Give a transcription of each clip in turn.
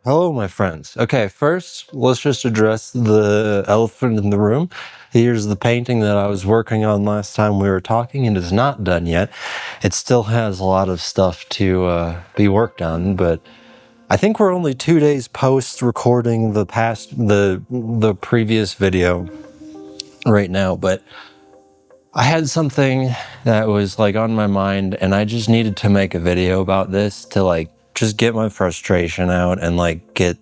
Hello, my friends. Okay, first, let's just address the elephant in the room. Here's the painting that I was working on last time we were talking. It is not done yet. It still has a lot of stuff to be worked on, but I think we're only 2 days post recording the previous video right now, but I had something that was like on my mind, and I just needed to make a video about this to like just get my frustration out and like get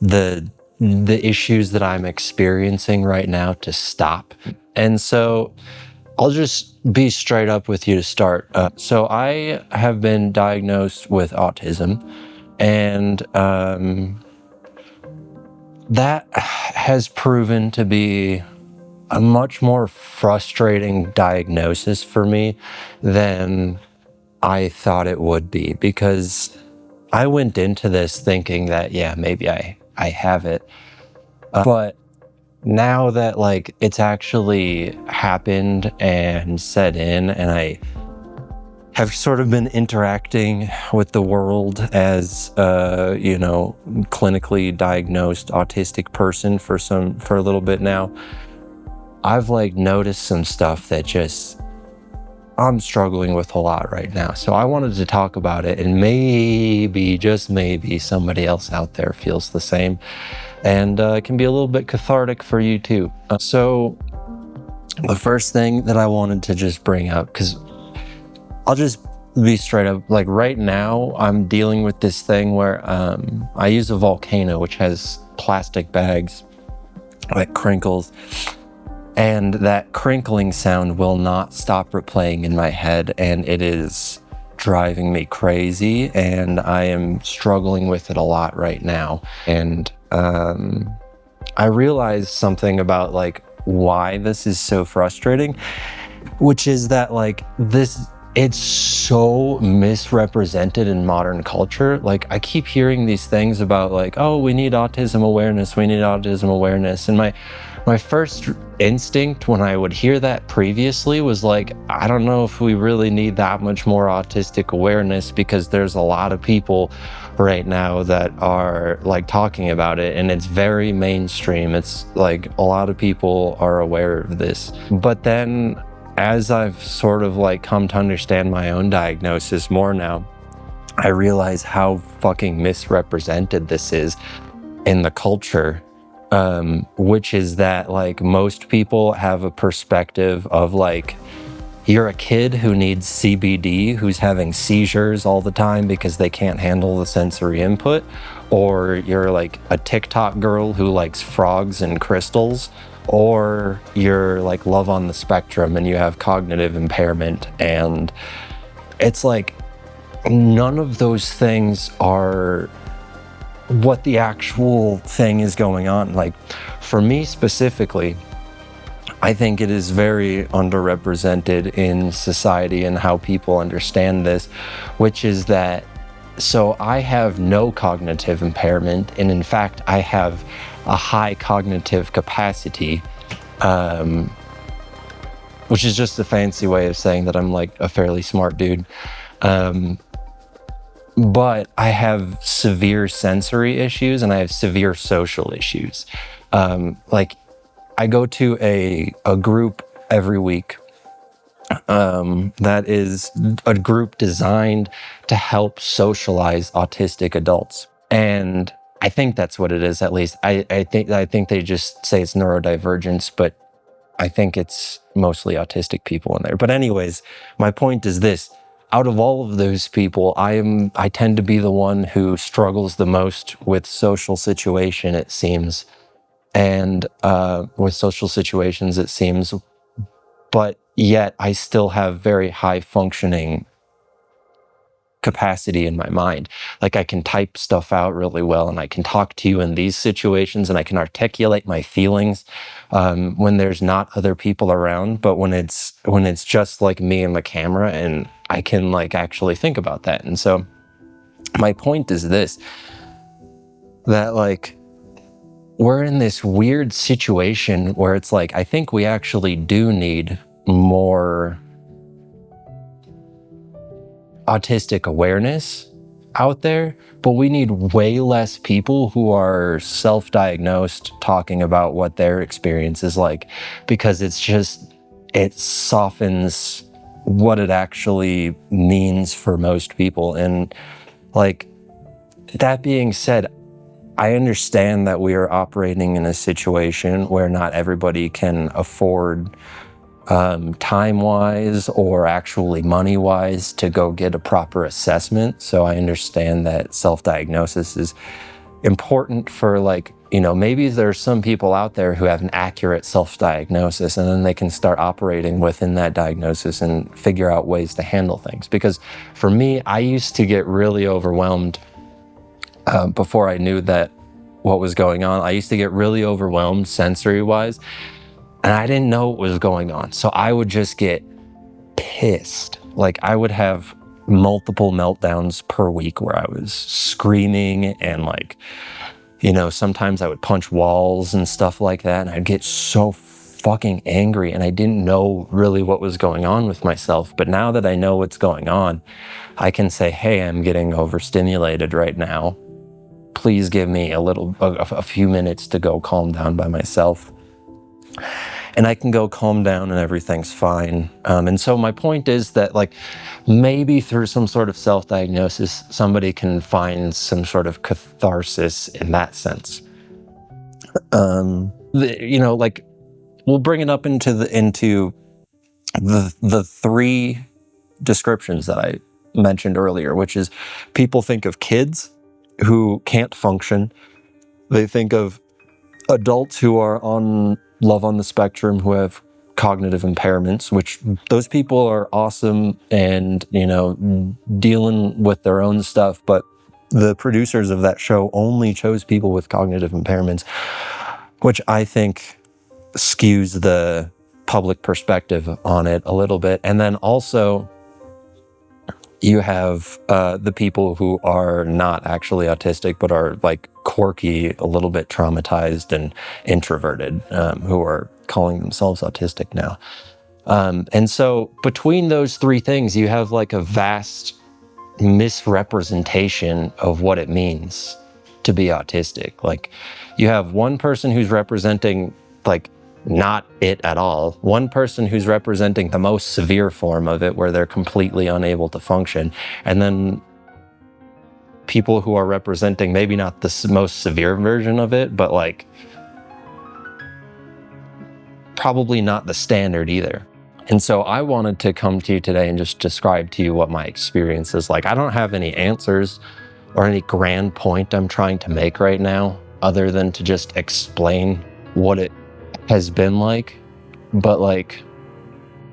the issues that I'm experiencing right now to stop. And so I'll just be straight up with you to start. So I have been diagnosed with autism, and that has proven to be a much more frustrating diagnosis for me than I thought it would be, because I went into this thinking that, yeah, maybe I have it. But now that like it's actually happened and set in, and I have sort of been interacting with the world as clinically diagnosed autistic person for a little bit now, I've like noticed some stuff that just I'm struggling with a lot right now. So I wanted to talk about it, and maybe, just maybe, somebody else out there feels the same, and it can be a little bit cathartic for you too. So the first thing that I wanted to just bring up, because I'll just be straight up, like right now I'm dealing with this thing where I use a volcano which has plastic bags that crinkles, and that crinkling sound will not stop replaying in my head, and it is driving me crazy, and I am struggling with it a lot right now. And I realized something about like why this is so frustrating, which is that like it's so misrepresented in modern culture. Like I keep hearing these things about like, oh, we need autism awareness, and my first instinct when I would hear that previously was like, I don't know if we really need that much more autistic awareness, because there's a lot of people right now that are like talking about it, and it's very mainstream. It's like a lot of people are aware of this. But then as I've sort of like come to understand my own diagnosis more now, I realize how fucking misrepresented this is in the culture. Which is that like most people have a perspective of like, you're a kid who needs CBD, who's having seizures all the time because they can't handle the sensory input, or you're like a TikTok girl who likes frogs and crystals, or you're like love on the spectrum and you have cognitive impairment. And it's like none of those things are what the actual thing is going on. Like for me specifically, I think it is very underrepresented in society and how people understand this, which is that, so I have no cognitive impairment, and in fact, I have a high cognitive capacity, which is just a fancy way of saying that I'm like a fairly smart dude. But I have severe sensory issues, and I have severe social issues. Like I go to a group every week that is a group designed to help socialize autistic adults. And I think that's what it is, at least. I think they just say it's neurodivergence, but I think it's mostly autistic people in there. But anyways, my point is this. Out of all of those people, I tend to be the one who struggles the most with social situation, it seems. And with social situations, it seems. But yet I still have very high functioning capacity in my mind. Like I can type stuff out really well, and I can talk to you in these situations, and I can articulate my feelings when there's not other people around. But when it's just like me and the camera, and I can like actually think about that. And so my point is this, that like we're in this weird situation where it's like, I think we actually do need more autistic awareness, out there, but we need way less people who are self-diagnosed talking about what their experience is like, because it softens what it actually means for most people. And like, that being said, I understand that we are operating in a situation where not everybody can afford time-wise or actually money-wise to go get a proper assessment. So I understand that self-diagnosis is important for, like, you know, maybe there's some people out there who have an accurate self-diagnosis, and then they can start operating within that diagnosis and figure out ways to handle things. Because for me, I used to get really overwhelmed before I knew that what was going on. I used to get really overwhelmed sensory-wise, and I didn't know what was going on. So I would just get pissed. Like, I would have multiple meltdowns per week where I was screaming and, like, you know, sometimes I would punch walls and stuff like that. And I'd get so fucking angry, and I didn't know really what was going on with myself. But now that I know what's going on, I can say, hey, I'm getting overstimulated right now. Please give me a few minutes to go calm down by myself. And I can go calm down and everything's fine. And so my point is that, like, maybe through some sort of self-diagnosis, somebody can find some sort of catharsis in that sense. You know, like, we'll bring it up into the three descriptions that I mentioned earlier, which is people think of kids who can't function. They think of adults who are on love on the spectrum who have cognitive impairments, which those people are awesome and, you know, dealing with their own stuff. But the producers of that show only chose people with cognitive impairments, which I think skews the public perspective on it a little bit. And then also you have the people who are not actually autistic, but are, like, quirky, a little bit traumatized and introverted, who are calling themselves autistic now. And so between those three things, you have, like, a vast misrepresentation of what it means to be autistic. Like, you have one person who's representing, like, not it at all. One person who's representing the most severe form of it, where they're completely unable to function. And then people who are representing maybe not the most severe version of it, but, like, probably not the standard either. And so I wanted to come to you today and just describe to you what my experience is like. I don't have any answers or any grand point I'm trying to make right now, other than to just explain what it has been like. But, like,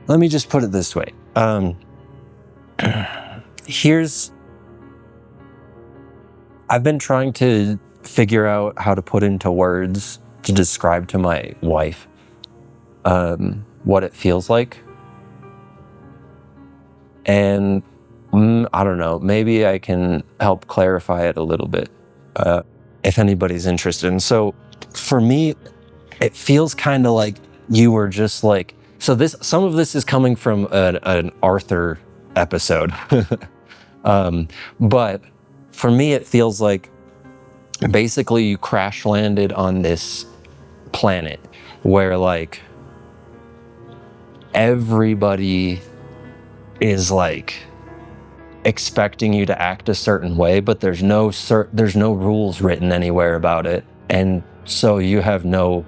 let me just put it this way. I've been trying to figure out how to put into words to describe to my wife what it feels like. And I don't know, maybe I can help clarify it a little bit if anybody's interested. And so for me, it feels kind of like you were just like, so some of this is coming from an Arthur episode. But for me, it feels like basically you crash landed on this planet where, like, everybody is, like, expecting you to act a certain way, but there's no rules written anywhere about it. And so you have no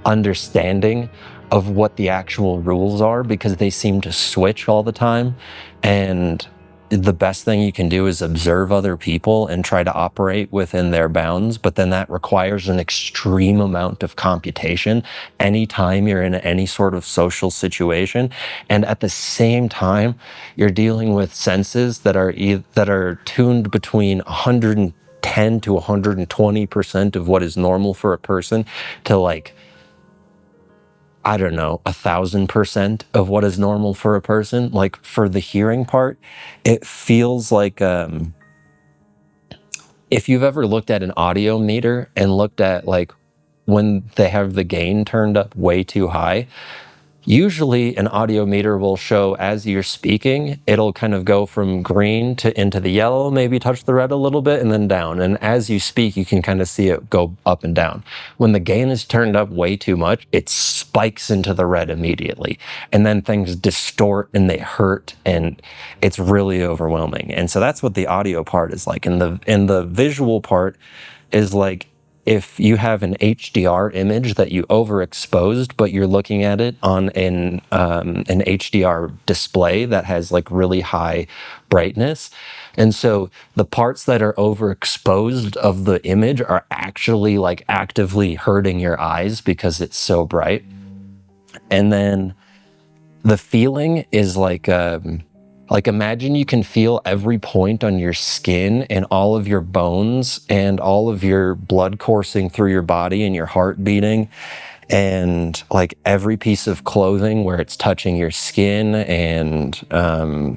understanding of what the actual rules are, because they seem to switch all the time. And the best thing you can do is observe other people and try to operate within their bounds. But then that requires an extreme amount of computation anytime you're in any sort of social situation. And at the same time, you're dealing with senses that are tuned between 110 to 120% of what is normal for a person to, like, I don't know, 1,000% of what is normal for a person. Like, for the hearing part, it feels like if you've ever looked at an audio meter and looked at, like, when they have the gain turned up way too high, Usually an audio meter will show as you're speaking, it'll kind of go from green to into the yellow, maybe touch the red a little bit and then down. And as you speak, you can kind of see it go up and down. When the gain is turned up way too much, it spikes into the red immediately. And then things distort and they hurt and it's really overwhelming. And so that's what the audio part is like. And the visual part is like, if you have an HDR image that you overexposed, but you're looking at it on an HDR display that has like really high brightness. And so the parts that are overexposed of the image are actually like actively hurting your eyes because it's so bright. And then the feeling is like imagine you can feel every point on your skin and all of your bones and all of your blood coursing through your body and your heart beating and like every piece of clothing where it's touching your skin and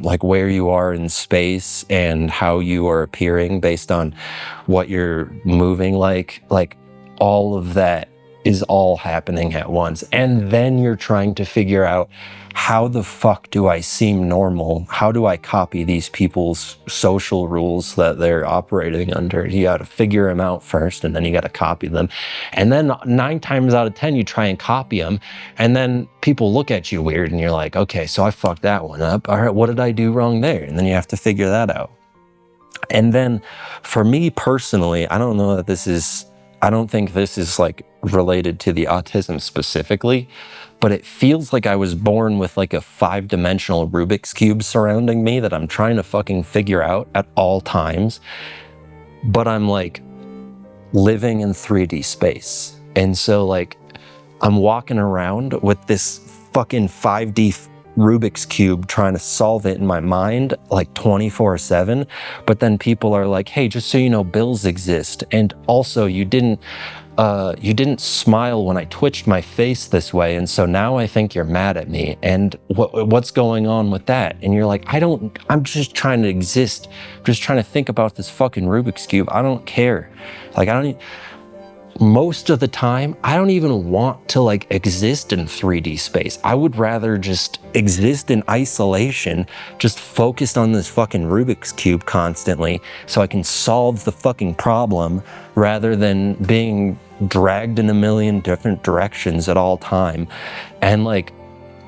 like where you are in space and how you are appearing based on what you're moving like all of that is all happening at once. And then you're trying to figure out, how the fuck do I seem normal? How do I copy these people's social rules that they're operating under? You got to figure them out first, and then you got to copy them. And then 9 times out of 10, you try and copy them, and then people look at you weird, and you're like, okay, so I fucked that one up. All right, what did I do wrong there? And then you have to figure that out. And then for me personally, I don't think this is like related to the autism specifically, but it feels like I was born with like a 5-dimensional Rubik's Cube surrounding me that I'm trying to fucking figure out at all times. But I'm like living in 3D space. And so like I'm walking around with this fucking 5D Rubik's Cube trying to solve it in my mind like 24/7. But then people are like, hey, just so you know, bills exist. And also you didn't smile when I twitched my face this way. And so now I think you're mad at me. And what's going on with that? And you're like, I'm just trying to exist. I'm just trying to think about this fucking Rubik's Cube. I don't care. Like, most of the time, I don't even want to like exist in 3D space. I would rather just exist in isolation, just focused on this fucking Rubik's Cube constantly so I can solve the fucking problem rather than being dragged in a million different directions at all time. And like,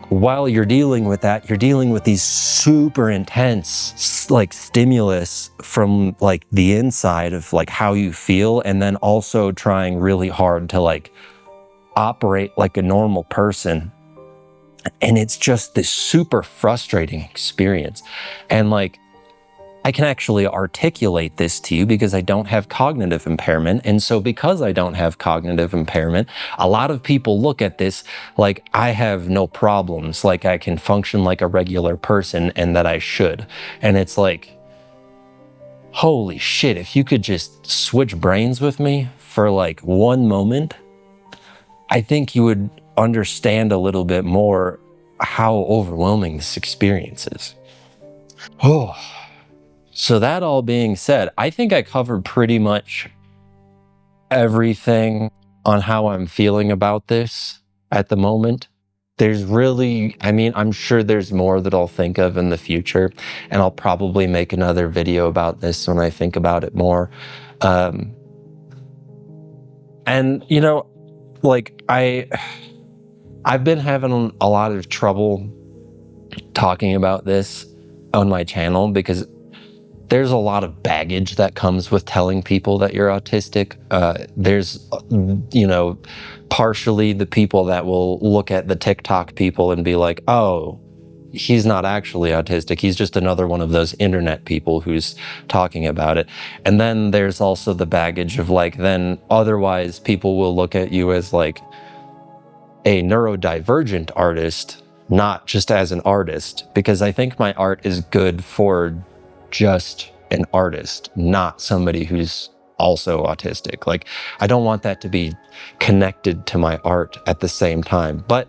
while you're dealing with that, you're dealing with these super intense like stimulus from like the inside of like how you feel, and then also trying really hard to like operate like a normal person. And it's just this super frustrating experience. And like, I can actually articulate this to you because I don't have cognitive impairment. And so because I don't have cognitive impairment, a lot of people look at this like I have no problems, like I can function like a regular person and that I should. And it's like, holy shit, if you could just switch brains with me for like one moment, I think you would understand a little bit more how overwhelming this experience is. Oh. So that all being said, I think I covered pretty much everything on how I'm feeling about this at the moment. There's really, I'm sure there's more that I'll think of in the future, and I'll probably make another video about this when I think about it more. And you know, like I've been having a lot of trouble talking about this on my channel because there's a lot of baggage that comes with telling people that you're autistic. There's, partially the people that will look at the TikTok people and be like, oh, he's not actually autistic. He's just another one of those internet people who's talking about it. And then there's also the baggage of like, then otherwise people will look at you as like a neurodivergent artist, not just as an artist, because I think my art is good for just an artist, not somebody who's also autistic. Like, I don't want that to be connected to my art at the same time. But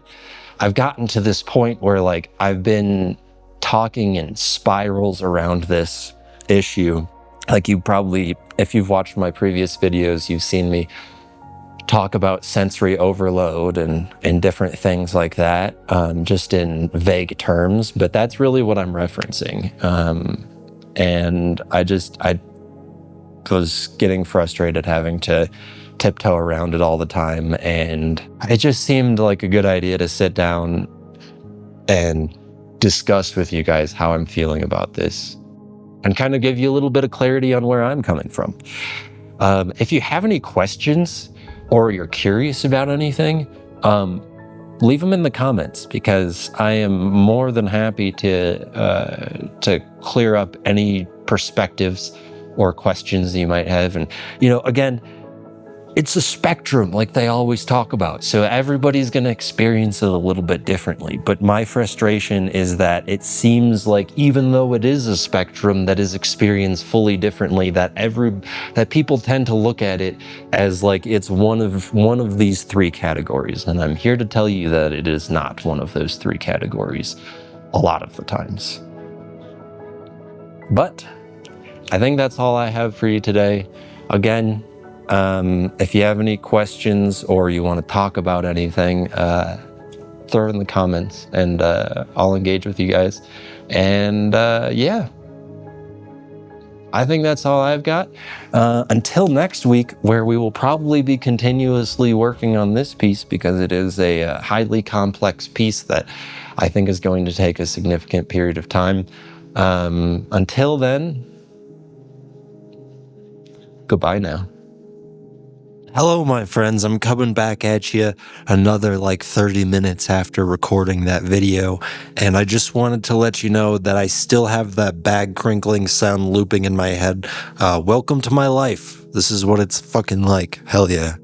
I've gotten to this point where like I've been talking in spirals around this issue. Like, you probably, if you've watched my previous videos, you've seen me talk about sensory overload and different things like that, just in vague terms, but that's really what I'm referencing. And I was getting frustrated having to tiptoe around it all the time, and it just seemed like a good idea to sit down and discuss with you guys how I'm feeling about this and kind of give you a little bit of clarity on where I'm coming from. If you have any questions or you're curious about anything, leave them in the comments, because I am more than happy to clear up any perspectives or questions that you might have. And, again, it's a spectrum like they always talk about. So everybody's going to experience it a little bit differently. But my frustration is that it seems like, even though it is a spectrum that is experienced fully differently, that people tend to look at it as like it's one of these three categories. And I'm here to tell you that it is not one of those three categories a lot of the times. But I think that's all I have for you today. Again, if you have any questions or you want to talk about anything, throw it in the comments, and I'll engage with you guys. And yeah, I think that's all I've got. Until next week, where we will probably be continuously working on this piece, because it is a highly complex piece that I think is going to take a significant period of time. Until then, goodbye now. Hello, my friends. I'm coming back at you another 30 minutes after recording that video, and I just wanted to let you know that I still have that bag crinkling sound looping in my head. Welcome to my life. This is what it's fucking like. Hell yeah.